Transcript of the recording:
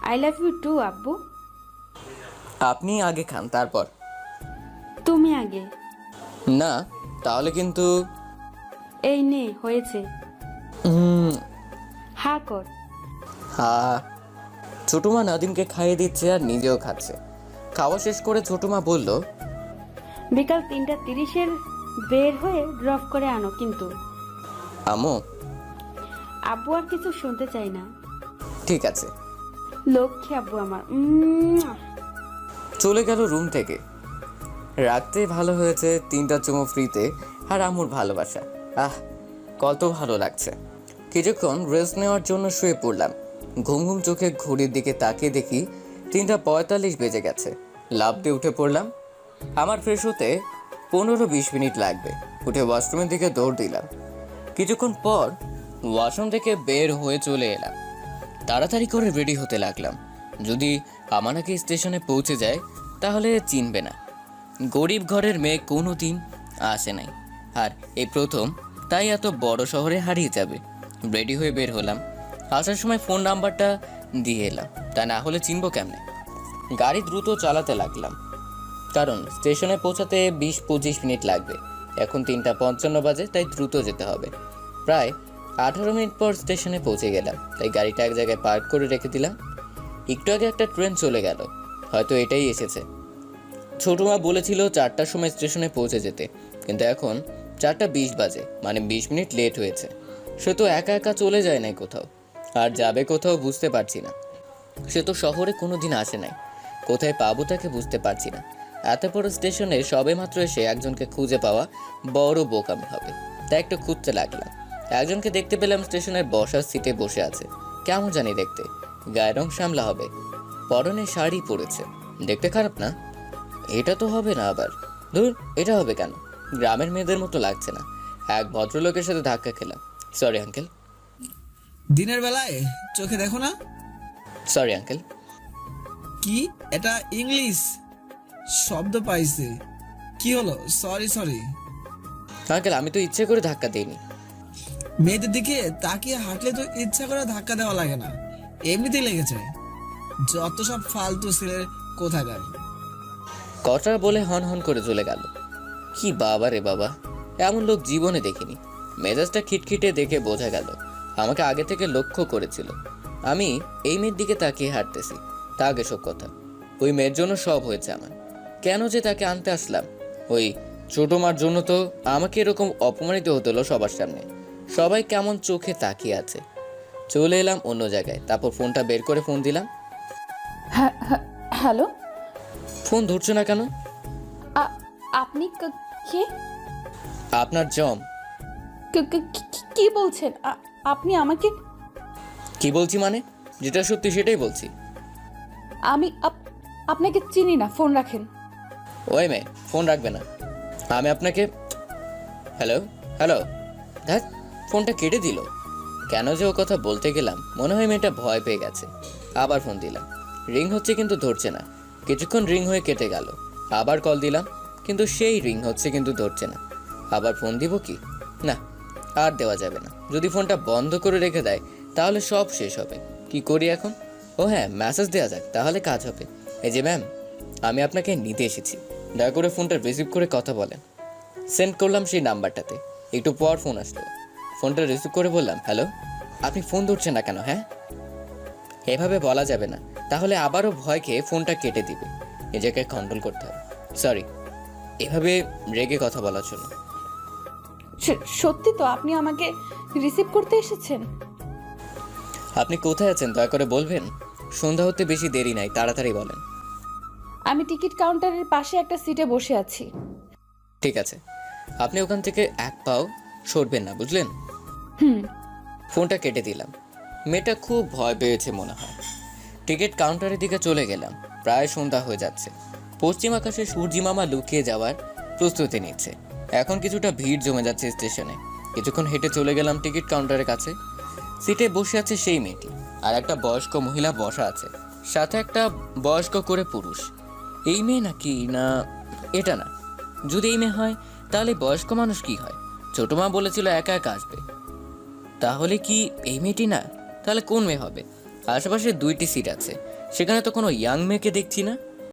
I love you two আব্বু। আপনি আগে খান তারপর। তুমি আগে। না, তাহলে কিন্তু। এই নে হয়েছে। হুম। হা কর। হ্যাঁ। ছোটমা নাদিমকে খাইয়ে দিচ্ছে আর নিজেও খাচ্ছে। খাওয়া শেষ করে ছোটমা বলল, বিকাল 3:30 বের হয়ে ড্রপ করে আনো কিন্তু। আম্মু। আব্বু আর কিছু শুনতে চাই না। ঠিক আছে। লক্ষ্মী আব্বু আমার। চলে গেল রুম থেকে। রাখতে ভালো হয়েছে 3টা চুমো ফ্রিতে আর আম্মুর ভালোবাসা। আহ, কত ভালো লাগছে। কিছুক্ষণ রেস্ট নেওয়ার জন্য শুয়ে পড়লাম। ঘুম ঘুম চোখে ঘড়ির দিকে তাকিয়ে দেখি 3:45 বেজে গেছে। লাফ দিয়ে উঠে পড়লাম। আমার ফ্রেশ হতে 15-20 মিনিট লাগবে। উঠে ওয়াশরুমের দিকে দৌড় দিলাম। কিছুক্ষণ পর ওয়াশরুম থেকে বের হয়ে চলে এলাম। তাড়াতাড়ি করে রেডি হতে লাগলাম। যদি আমাকে স্টেশনে পৌঁছে যায় তাহলে চিনবে না। গরিব ঘরের মেয়ে কোনো দিন আসে নাই, আর এই প্রথম, তাই এত বড় শহরে হারিয়ে যাবে। রেডি হয়ে বের হলাম। আসার সময় ফোন নাম্বারটা দিয়ে এলাম, তা না হলে চিনব কেমনে। গাড়ি দ্রুত চালাতে লাগলাম, কারণ স্টেশনে পৌঁছাতে 20-25 মিনিট লাগবে। এখন 3:55 বাজে, তাই দ্রুত যেতে হবে। প্রায় 18 মিনিট পর স্টেশনে পৌঁছে গেলাম, তাই গাড়িটা এক জায়গায় পার্ক করে রেখে দিলাম। একটু আগে একটা ট্রেন চলে গেল, হয়তো এটাই এসেছে। ছোটমা বলেছিল 4টার সময় স্টেশনে পৌঁছে যেতে, কিন্তু এখন 4:20 বাজে, মানে 20 মিনিট লেট হয়েছে। সে তো একা একা চলে যায় নাই কোথাও, আর যাবে কোথাও বুঝতে পারছি না। সে তো শহরে কোনো দিন আসে নাই, কোথায় পাবো তাকে বুঝতে পারছি না। এত বড় স্টেশনে সবেমাত্র এসে একজনকে খুঁজে পাওয়া বড় বোকামি হবে, তাই একটু খুঁজতে লাগলাম। একজনকে দেখতে পেলাম স্টেশনের বসার সিটে বসে আছে। কেমন জানি দেখতে, গায়ের রং শ্যামলা হবে, পরনে শাড়ি পরেছে, দেখতে খারাপ না। এটা তো হবে না আবার, ধুর, এটা হবে কেন? গ্রামের মেয়েদের মতো লাগছে না। এক ভদ্রলোকের সাথে ধাক্কা খেলাম। Sorry uncle. দিনের বেলায় চোখে দেখো না? Sorry uncle. কি এটা ইংলিশ শব্দ পাইছে? কি হলো? Sorry sorry. আঙ্কেল, আমি তো ইচ্ছে করে ধাক্কা দিইনি। মেয়েদের দিকে তাকিয়ে হাঁটলে তো ইচ্ছা করে ধাক্কা দেওয়া লাগে না, এমনিতেই লেগেছে। যত সব ফালতু ছেলের কোথাকার। কথা বলে হন হন করে চলে গেল। কি বাবা রে বাবা, এমন লোক জীবনে দেখিনি। মেজাজটা খিটখিটে দেখে বোঝা গেল আমাকে আগে থেকে লক্ষ্য করেছিল। আমি এই মেয়ের দিকে তাকিয়ে হাঁটতেছি, তা আগে সব কথা। ওই মেয়ের জন্য সব হয়েছে আমার। কেন যে তাকে আনতে আসলাম? ওই ছোট মার জন্য তো আমাকে এরকম অপমানিত হতে হলো সবার সামনে। সবাই কেমন চোখে তাকিয়ে আছে। চলে এলাম অন্য জায়গায়, তারপর ফোনটা বের করে ফোন দিলাম। হ্যালো। ফোন ধরছো না কেন? আপনি কে? আপনার জম। কি বলছেন? আপনি আমাকে? কি বলছি মানে? যেটা সত্যি সেটাই বলছি। আমি আপনাকে চিনি না, ফোন রাখেন। ওই মেয়ে, ফোন রাখবে না। আমি আপনাকে। Hello hello. দেখ, ফোনটা কেটে দিল। কেন যে ও কথা বলতে গেলাম, মনে হয় মেয়েটা ভয় পেয়ে গেছে। আবার ফোন দিলাম, রিং হচ্ছে কিন্তু ধরছে না। কিছুক্ষণ রিং হয়ে কেটে গেল। আবার কল দিলাম, কিন্তু সেই রিং হচ্ছে কিন্তু ধরছে না। আবার ফোন দিব কি? না, আর দেওয়া যাবে না। যদি ফোনটা বন্ধ করে রেখে দেয় তাহলে সব শেষ হবে। কি করি এখন? ও হ্যাঁ, মেসেজ দেওয়া যাক, তাহলে কাজ হবে। এই যে ম্যাম, আমি আপনাকে নিতে এসেছি, দয়া করে ফোনটা রিসিভ করে কথা বলেন। সেন্ড করলাম সেই নাম্বারটাতে। একটু পর ফোন আসলো। ফোনটা রিসিভ করে বললাম, হ্যালো। আপনি ফোন ধরছেন না কেন? হ্যাঁ, এভাবে বলা যাবে না, তাহলে আবারও ভয় খেয়ে ফোনটা কেটে দিবে। নিজেকে কন্ট্রোল করতে হবে। সরি এভাবে রেগে কথা বলার জন্য। সত্যি তো আপনি আমাকে রিসিভ করতে এসেছেন? আপনি কোথায় আছেন দয়া করে বলবেন? সন্ধ্যা হতে বেশি দেরি নাই, তাড়াতাড়ি বলেন। আমি টিকিট কাউন্টারের পাশে একটা সিটে বসে আছি। ঠিক আছে, আপনি ওখান থেকে এক পাও সরবেন না, বুঝলেন? ফোনটা কেটে দিলাম। মেয়েটা খুব ভয় পেয়েছে মনে হয়। টিকিট কাউন্টারের দিকে চলে গেলাম। প্রায় সন্ধ্যা হয়ে যাচ্ছে। পশ্চিম আকাশে সূর্যি মামা লুকিয়ে যাওয়ার প্রস্তুতি নিচ্ছে। এখন কিছুটা ভিড় জমে যাচ্ছে স্টেশনে। কিছুক্ষণ হেঁটে চলে গেলাম টিকিট কাউন্টারের কাছে। সিটে বসে আছে সেই মেয়েটি, আর একটা বয়স্ক মহিলা বসা আছে, সাথে একটা বয়স্ক করে পুরুষ। এই মেয়ে নাকি? না, এটা না। যদি এই মেয়ে হয় তাহলে বয়স্ক মানুষ কি হয়? ছোট মা বলেছিল একা একা আসবে। তাহলে কি এই মেয়েটি না? তাহলে কোন মেয়ে হবে? আশেপাশে 2টি সিট আছে, সেখানে তো কোনো ইয়াং মেয়েকে দেখছি না।